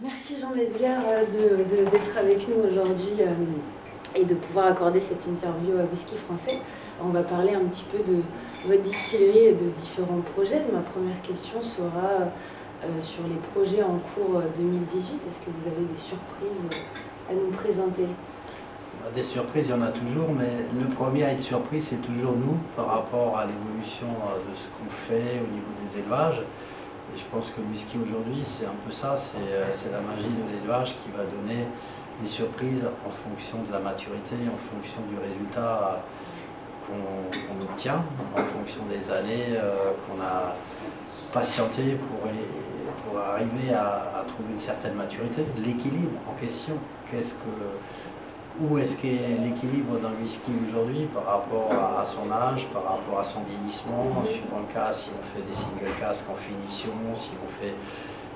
Merci Jean-Medgar d'être avec nous aujourd'hui et de pouvoir accorder cette interview à Whisky Français. On va parler un petit peu de votre distillerie et de différents projets. Ma première question sera sur les projets en cours 2018. Est-ce que vous avez des surprises à nous présenter? Des surprises, il y en a toujours, mais le premier à être surpris, c'est toujours nous par rapport à l'évolution de ce qu'on fait au niveau des élevages. Et je pense que le whisky aujourd'hui, c'est un peu ça, c'est la magie de l'élevage qui va donner des surprises en fonction de la maturité, en fonction du résultat qu'on obtient, en fonction des années qu'on a patienté pour arriver à trouver une certaine maturité. L'équilibre en question, où est-ce qu'est l'équilibre d'un whisky aujourd'hui par rapport à son âge, par rapport à son vieillissement, suivant le cas, si on fait des single casques en finition, si on fait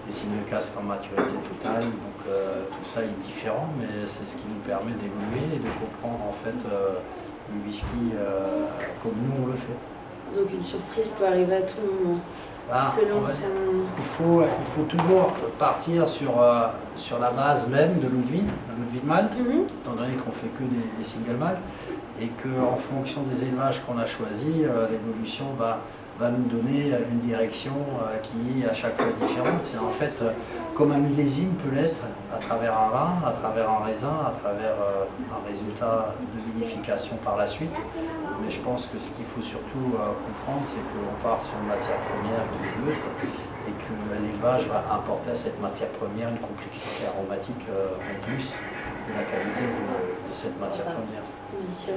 des single casques en maturité totale. Donc tout ça est différent, mais c'est ce qui nous permet d'évoluer et de comprendre en fait le whisky comme nous on le fait. Donc une surprise peut arriver à tout moment. Selon il faut toujours partir sur la base même de l'eau de vie de Malte, étant donné qu'on fait que des single malt, et qu'en fonction des élevages qu'on a choisis, l'évolution va nous donner une direction qui est à chaque fois différente. C'est en fait comme un millésime peut l'être à travers un vin, à travers un raisin, à travers un résultat de vinification par la suite. Mais je pense que ce qu'il faut surtout comprendre, c'est qu'on part sur une matière première qui est neutre et que l'élevage va apporter à cette matière première une complexité aromatique en plus de la qualité de cette matière première. Bien sûr.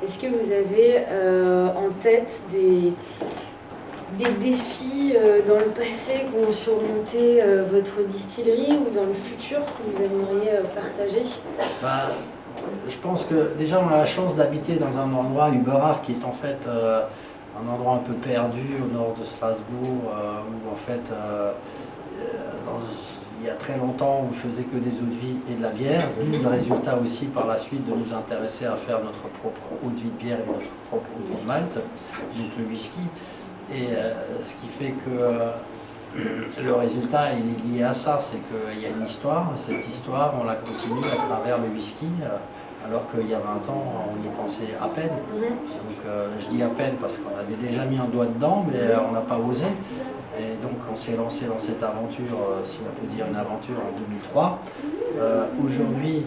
Est-ce que vous avez en tête des défis dans le passé qui ont surmonté votre distillerie ou dans le futur que vous aimeriez partager? Je pense que déjà on a la chance d'habiter dans un endroit, Uberach, qui est en fait un endroit un peu perdu au nord de Strasbourg, où en fait il y a très longtemps on ne faisait que des eaux de vie et de la bière, d'où le résultat aussi par la suite de nous intéresser à faire notre propre eau de vie de bière et notre propre eau de malt, donc le whisky. Et ce qui fait que le résultat il est lié à ça, c'est qu'il y a une histoire, cette histoire on la continue à travers le whisky, alors qu'il y a 20 ans on y pensait à peine. Donc je dis à peine parce qu'on avait déjà mis un doigt dedans, mais on n'a pas osé. Et donc on s'est lancé dans cette aventure, si on peut dire une aventure, en 2003. Aujourd'hui,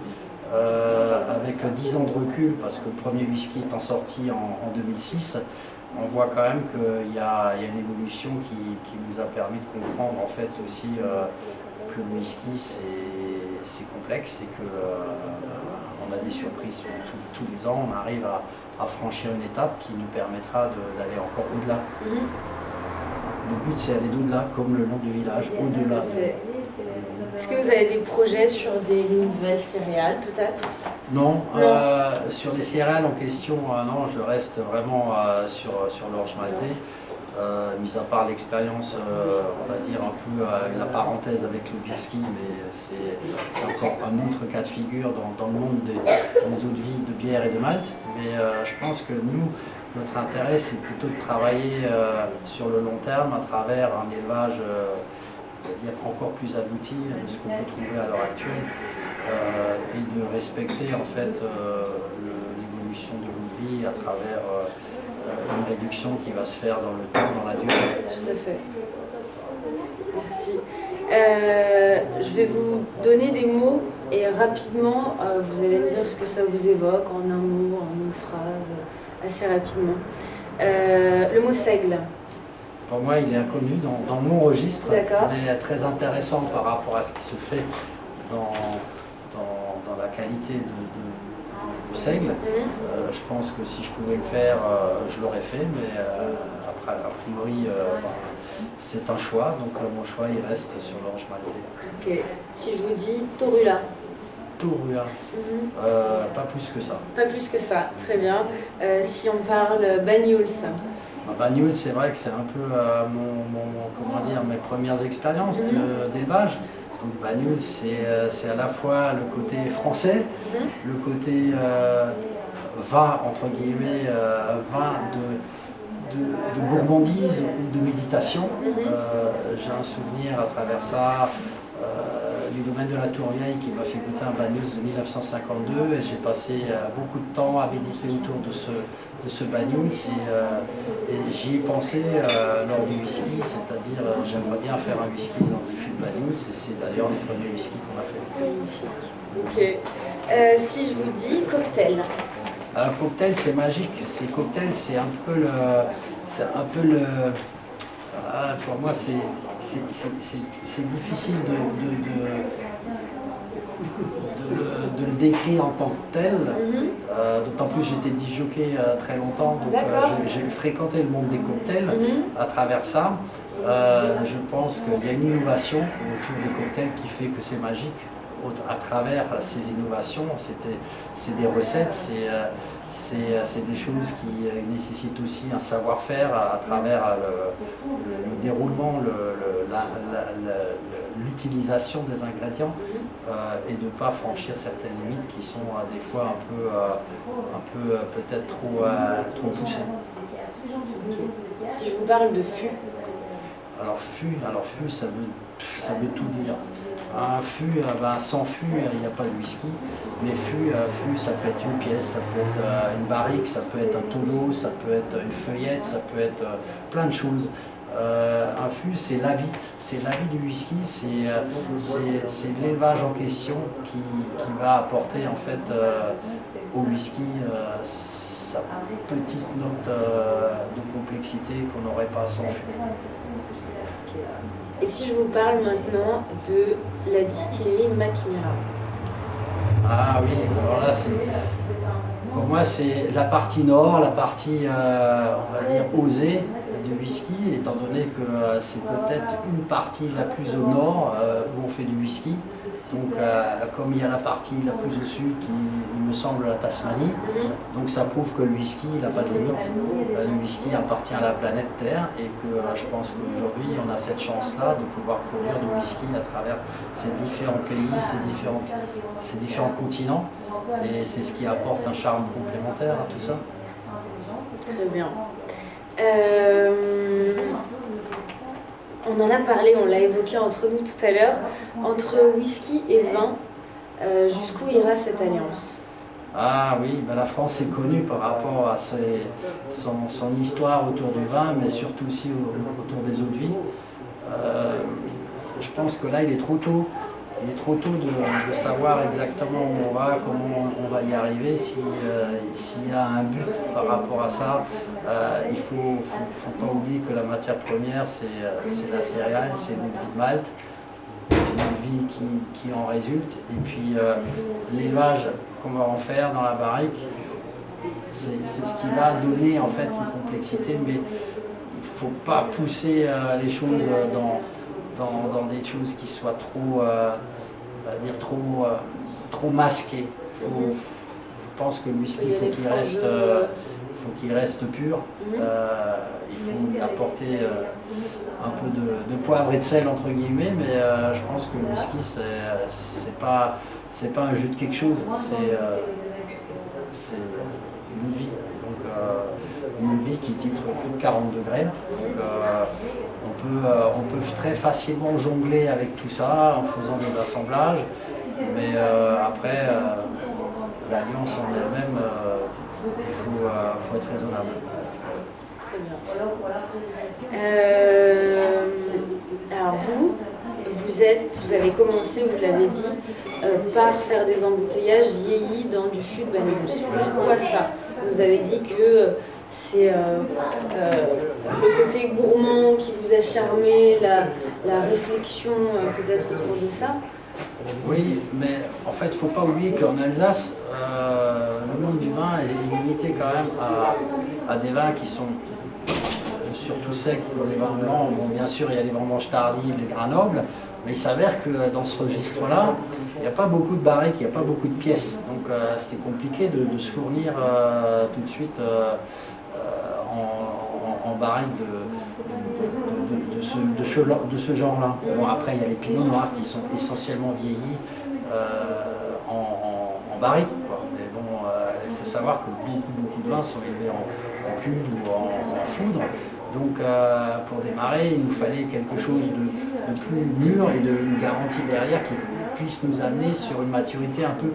avec 10 ans de recul, parce que le premier whisky étant sorti en 2006, on voit quand même qu'il y a une évolution qui nous a permis de comprendre en fait aussi que le whisky c'est complexe et qu'on a des surprises tous les ans. On arrive à franchir une étape qui nous permettra d'aller encore au-delà. Le but c'est aller au-delà, comme le nom du village, au-delà. Est-ce que vous avez des projets sur des nouvelles céréales peut-être? Non, sur les céréales en question, non, je reste vraiment sur l'orge maltais. Mis à part l'expérience, on va dire un peu la parenthèse avec le whisky, mais c'est encore un autre cas de figure dans le monde des eaux de vie, de bière et de malt. Mais je pense que nous, notre intérêt, c'est plutôt de travailler sur le long terme à travers un élevage encore plus abouti de ce qu'on peut trouver à l'heure actuelle et de respecter en fait l'évolution de l'eau de vie à travers une réduction qui va se faire dans le temps, dans la durée. Tout à fait. Merci. Je vais vous donner des mots et rapidement, vous allez me dire ce que ça vous évoque en un mot, en une phrase, assez rapidement. Le mot seigle. Pour moi, il est inconnu dans mon registre. D'accord. Il est très intéressant par rapport à ce qui se fait dans la qualité du seigle. Je pense que si je pouvais le faire, je l'aurais fait, mais a priori, c'est un choix. Donc mon choix, il reste sur l'orge maltais. Ok. Si je vous dis Torula. Torula. Pas plus que ça. Pas plus que ça, très bien. Si on parle Banyuls. Banyuls, c'est vrai que c'est un peu mes premières expériences d'élevage. Donc Banyuls, c'est à la fois le côté français, le côté vin, entre guillemets, vin de gourmandise ou de méditation. J'ai un souvenir à travers ça du domaine de la Tour-Vieille qui m'a fait goûter un Banyuls de 1952 et j'ai passé beaucoup de temps à méditer autour de ce Banyuls et j'y ai pensé lors du whisky, c'est-à-dire j'aimerais bien faire un whisky dans des fûts de Banyuls et c'est d'ailleurs le premier whisky qu'on a fait. Magnifique. Ok. Si je vous dis cocktail. Alors cocktail c'est magique, cocktail c'est un peu le pour moi c'est difficile de le décrire en tant que tel, d'autant plus j'étais disjockey très longtemps, donc j'ai fréquenté le monde des cocktails à travers ça. Je pense qu'il y a une innovation autour des cocktails qui fait que c'est magique. À travers ces innovations, c'est des recettes, c'est des choses qui nécessitent aussi un savoir-faire à travers le déroulement, l'utilisation des ingrédients et de ne pas franchir certaines limites qui sont des fois un peu peut-être trop poussées. Si je vous parle de fût. Alors fût, ça veut tout dire. Un fût, sans fût, il n'y a pas de whisky. Mais fût, ça peut être une pièce, ça peut être une barrique, ça peut être un tonneau, ça peut être une feuillette, ça peut être plein de choses. Un fût, c'est la vie du whisky, c'est l'élevage en question qui va apporter en fait au whisky sa petite note de complexité qu'on n'aurait pas sans fût. Et si je vous parle maintenant de la distillerie Mackmyra? Ah oui, alors là, pour moi, c'est la partie nord, la partie, on va dire, osée du whisky, étant donné que c'est peut-être une partie la plus au nord où on fait du whisky. Donc, comme il y a la partie la plus au sud qui, il me semble, la Tasmanie, donc ça prouve que le whisky n'a pas de limite. Le whisky appartient à la planète Terre et que je pense qu'aujourd'hui, on a cette chance-là de pouvoir produire du whisky à travers ces différents pays, ces différents continents. Et c'est ce qui apporte un charme complémentaire à tout ça. Très bien. On en a parlé, on l'a évoqué entre nous tout à l'heure. Entre whisky et vin, jusqu'où ira cette alliance? Ah oui, ben la France est connue par rapport à son histoire autour du vin, mais surtout aussi autour des eaux de vie. Je pense que là, il est trop tôt. Il est trop tôt de savoir exactement où on va, comment on va y arriver, s'il y a un but par rapport à ça. Il ne faut pas oublier que la matière première, c'est la céréale, c'est l'eau de vie de Malte, l'eau de vie qui en résulte. Et puis l'élevage qu'on va en faire dans la barrique, c'est ce qui va donner en fait une complexité, mais il ne faut pas pousser les choses dans des choses qui soient trop, trop masquées. Je pense que le whisky, il faut qu'il reste pur. Il faut apporter un peu de poivre et de sel entre guillemets, mais je pense que le whisky, c'est pas un jus de quelque chose, c'est une vie. Donc une vie qui titre plus de 40 degrés. Donc, on peut très facilement jongler avec tout ça en faisant des assemblages, mais après, l'alliance en elle-même, il faut être raisonnable. Très bien. Alors vous avez commencé, vous l'avez dit, par faire des embouteillages vieillis dans du fût de Banyuls. Pourquoi ça? Vous avez dit que c'est le côté gourmand qui vous a charmé, la réflexion peut-être autour de ça. Oui, mais en fait, il ne faut pas oublier qu'en Alsace, le monde du vin est limité quand même à des vins qui sont surtout secs pour les vins blancs. Bon, bien sûr, il y a les vendanges tardives, les grains nobles, mais il s'avère que dans ce registre-là, il n'y a pas beaucoup de barriques, il n'y a pas beaucoup de pièces. Donc c'était compliqué de se fournir tout de suite en barrique de ce genre-là. Bon, après, il y a les pinots noirs qui sont essentiellement vieillis en barrique, quoi. Mais bon, il faut faut savoir que beaucoup de vins sont élevés en cuve ou en foudre. Donc pour démarrer, il nous fallait quelque chose de plus mûr et de garantie derrière qui puisse nous amener sur une maturité un peu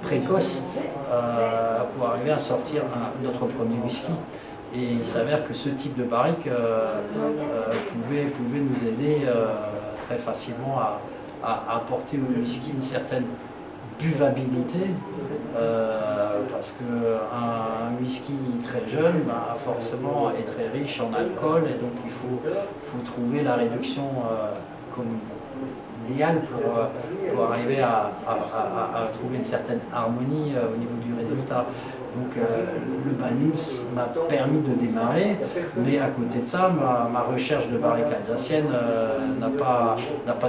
précoce pour arriver à sortir notre premier whisky. Et il s'avère que ce type de barrique pouvait nous aider très facilement à apporter au whisky une certaine buvabilité, parce qu'un whisky très jeune forcément est très riche en alcool, et donc il faut trouver la réduction comme idéale pour arriver à trouver une certaine harmonie au niveau du résultat. Donc le Banyuls m'a permis de démarrer, mais à côté de ça, ma recherche de barriques alsaciennes n'a pas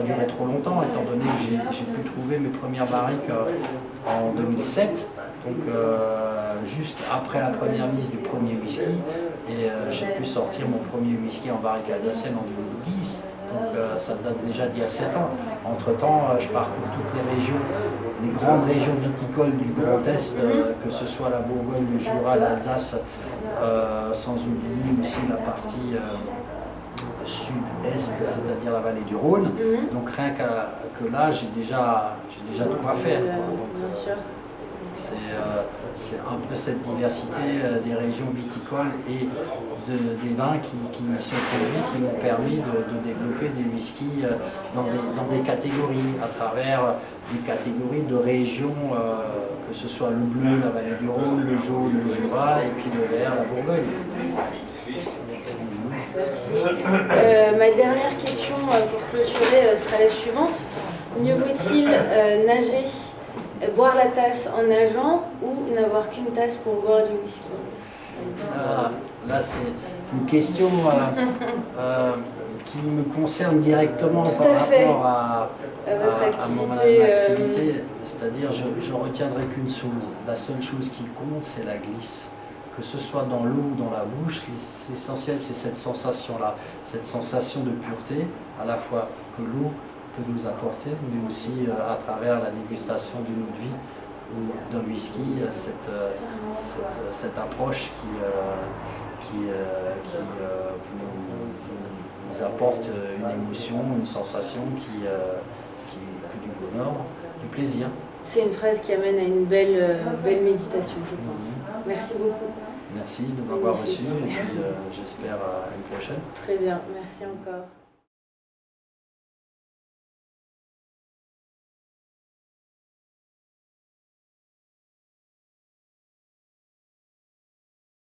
duré trop longtemps, étant donné que j'ai pu trouver mes premières barriques en 2007, donc juste après la première mise du premier whisky, et j'ai pu sortir mon premier whisky en barrique alsacienne en 2010. Donc ça date déjà d'il y a 7 ans. Entre-temps, je parcours toutes les régions, les grandes régions viticoles du Grand Est, que ce soit la Bourgogne, le Jura, l'Alsace, sans oublier aussi la partie sud-est, c'est-à-dire la vallée du Rhône. Donc rien que là, j'ai déjà de quoi faire. Bien sûr. C'est un peu cette diversité des régions viticoles et des vins qui sont produits, qui m'ont permis de développer des whiskies dans des catégories, à travers des catégories de régions, que ce soit le bleu, la vallée du Rhône, le jaune, le Jura, et puis le vert, la Bourgogne. Merci. Ma dernière question pour clôturer sera la suivante. Mieux vaut-il nager, boire la tasse en nageant, ou n'avoir qu'une tasse pour boire du whisky? Là, c'est une question qui me concerne directement par rapport à mon activité. C'est-à-dire, je retiendrai qu'une chose. La seule chose qui compte, c'est la glisse. Que ce soit dans l'eau ou dans la bouche, l'essentiel, c'est cette sensation-là. Cette sensation de pureté, à la fois que l'eau peut nous apporter, mais aussi à travers la dégustation d'une eau de vie ou d'un whisky, cette approche qui vous apporte une émotion, une sensation que du bonheur, du plaisir. C'est une phrase qui amène à une belle méditation, je pense. Merci beaucoup. Merci de m'avoir reçu, et puis j'espère à une prochaine. Très bien, merci encore.